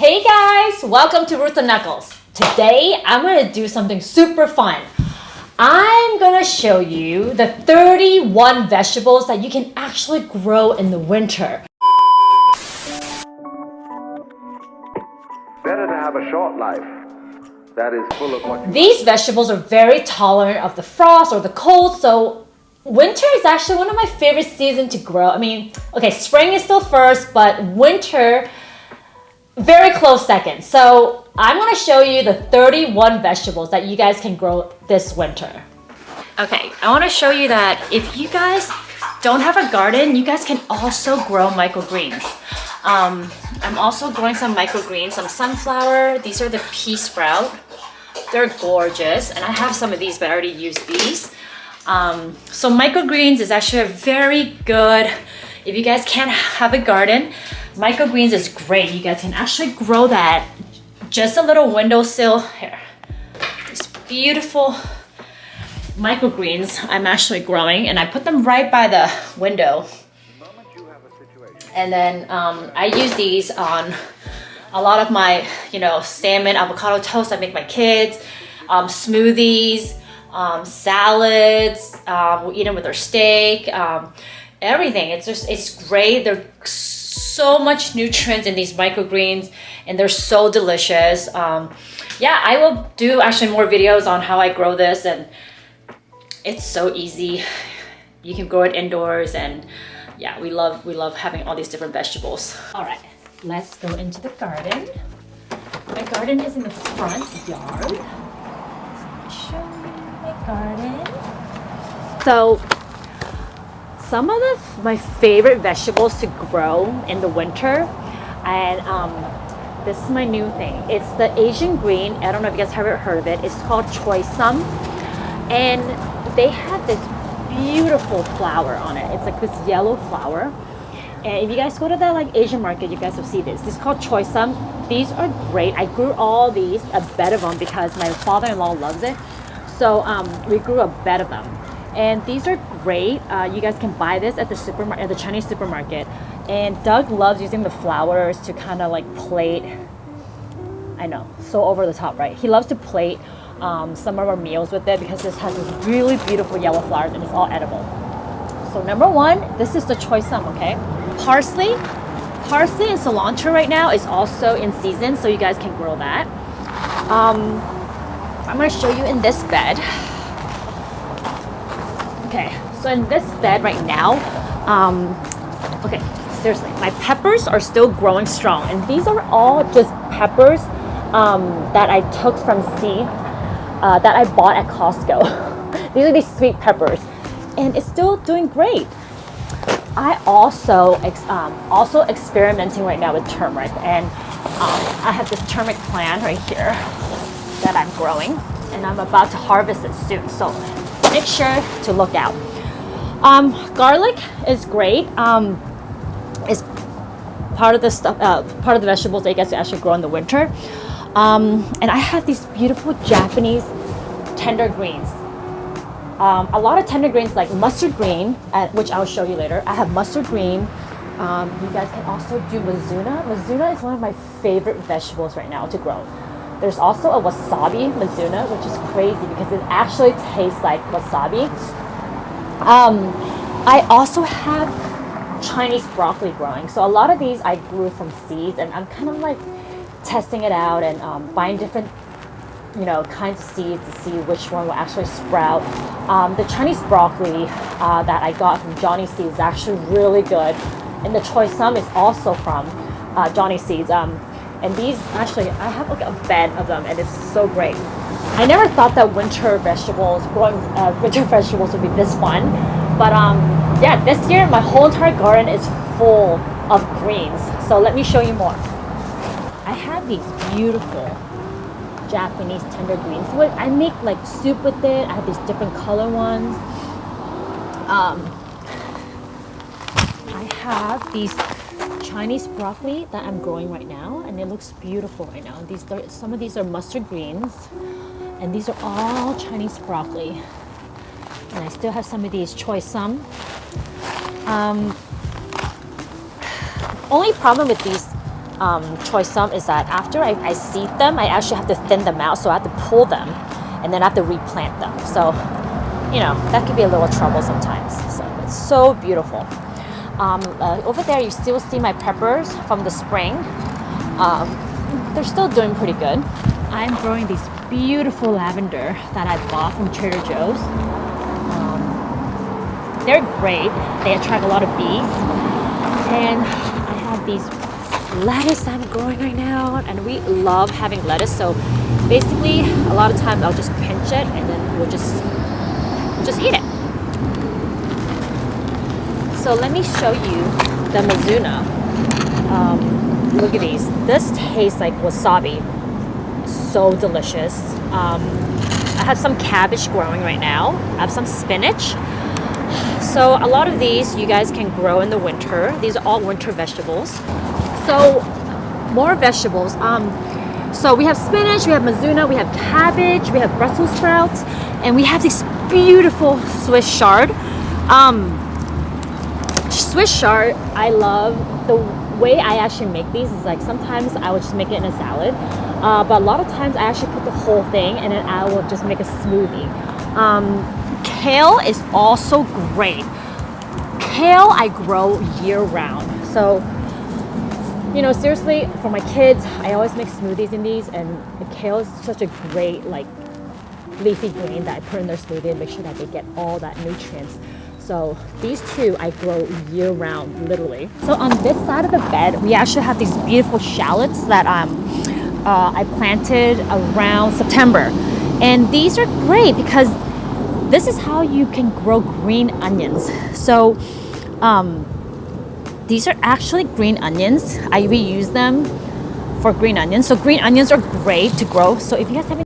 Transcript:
Hey guys, welcome to Roots and Knuckles. Today I'm going to do something super fun. I'm going to show you the 31 vegetables that you can actually grow in the winter. Better to have a short life that is full of what you These vegetables are very tolerant of the frost or the cold, so winter is actually one of my favorite seasons to grow. I mean, okay, spring is still first, but winter very close second. So I'm going to show you the 31 vegetables that you guys can grow this winter. Okay, I want to show you that if you guys don't have a garden, you guys can also grow microgreens. I'm also growing some microgreens, some sunflower. These are the pea sprout. They're gorgeous, and I have some of these, but I already used these. So microgreens is actually a very good, if you guys can't have a garden, microgreens is great. You guys can actually grow that just a little windowsill here. These beautiful microgreens I'm actually growing, and I put them right by the window. And then I use these on a lot of my, salmon, avocado toast I make my kids, smoothies, salads, we eat them with our steak, everything. It's great. There's so much nutrients in these microgreens, and they're so delicious. Yeah, I will do actually more videos on how I grow this, and it's so easy. You can grow it indoors, and yeah, we love having all these different vegetables. All right, let's go into the garden. My garden is in the front yard. So let me show you my garden. So some of my favorite vegetables to grow in the winter, and this is my new thing. It's the Asian green. I don't know if you guys have ever heard of it. It's called choy sum, and they have this beautiful flower on it. It's like this yellow flower, and if you guys go to the Asian market, you guys will see this. This is called choy sum. These are great. I grew all these, a bed of them, because my father-in-law loves it. So we grew a bed of them. And these are great. You guys can buy this at the supermarket, at the Chinese supermarket. And Doug loves using the flowers to kind of plate. I know, so over the top, right? He loves to plate some of our meals with it because this has this really beautiful yellow flowers and it's all edible. So number one, this is the choy sum, okay? Parsley and cilantro right now is also in season, so you guys can grow that. I'm gonna show you in this bed. Okay, so in this bed right now, okay, seriously, my peppers are still growing strong, and these are all just peppers that I took from seeds that I bought at Costco. These are these sweet peppers, and it's still doing great. I also experimenting right now with turmeric, and I have this turmeric plant right here that I'm growing, and I'm about to harvest it soon. So make sure to look out. Garlic is great. It's part of the stuff, part of the vegetables that you guys can actually grow in the winter. And I have these beautiful Japanese tender greens. A lot of tender greens like mustard green, which I'll show you later. I have mustard green. You guys can also do mizuna. Mizuna is one of my favorite vegetables right now to grow. There's also a wasabi mizuna, which is crazy because it actually tastes like wasabi. I also have Chinese broccoli growing. So a lot of these I grew from seeds, and I'm kind of testing it out and buying different kinds of seeds to see which one will actually sprout. The Chinese broccoli that I got from Johnny Seeds is actually really good, and the choy sum is also from Johnny Seeds. And these actually, I have a bed of them, and it's so great. I never thought that growing winter vegetables would be this fun, but yeah, this year my whole entire garden is full of greens. So let me show you more. I have these beautiful Japanese tender greens. I make soup with it. I have these different color ones. I have these Chinese broccoli that I'm growing right now, and it looks beautiful right now. Some of these are mustard greens, and these are all Chinese broccoli. And I still have some of these choy sum. Only problem with these choy sum is that after I seed them, I actually have to thin them out, so I have to pull them, and then I have to replant them. So, that could be a little trouble sometimes. So it's so beautiful. Over there, you still see my peppers from the spring. They're still doing pretty good. I'm growing these beautiful lavender that I bought from Trader Joe's. They're great. They attract a lot of bees. And I have these lettuce I'm growing right now, and we love having lettuce. So basically, a lot of times I'll just pinch it, and then we'll just eat it. So let me show you the Mizuna. Look at these. This tastes like wasabi. So delicious. I have some cabbage growing right now. I have some spinach. So a lot of these you guys can grow in the winter. These are all winter vegetables. So more vegetables. So we have spinach, we have Mizuna, we have cabbage, we have Brussels sprouts, and we have this beautiful Swiss chard. Swiss chard, I love. The way I actually make these is like sometimes I would just make it in a salad, but a lot of times I actually put the whole thing and then I will just make a smoothie. Kale is also great. Kale I grow year round. So, seriously, for my kids, I always make smoothies in these, and the kale is such a great leafy green that I put in their smoothie and make sure that they get all that nutrients. So these two I grow year round, literally. So on this side of the bed, we actually have these beautiful shallots that I planted around September. And these are great because this is how you can grow green onions. So these are actually green onions. I reuse them for green onions. So green onions are great to grow. So if you guys have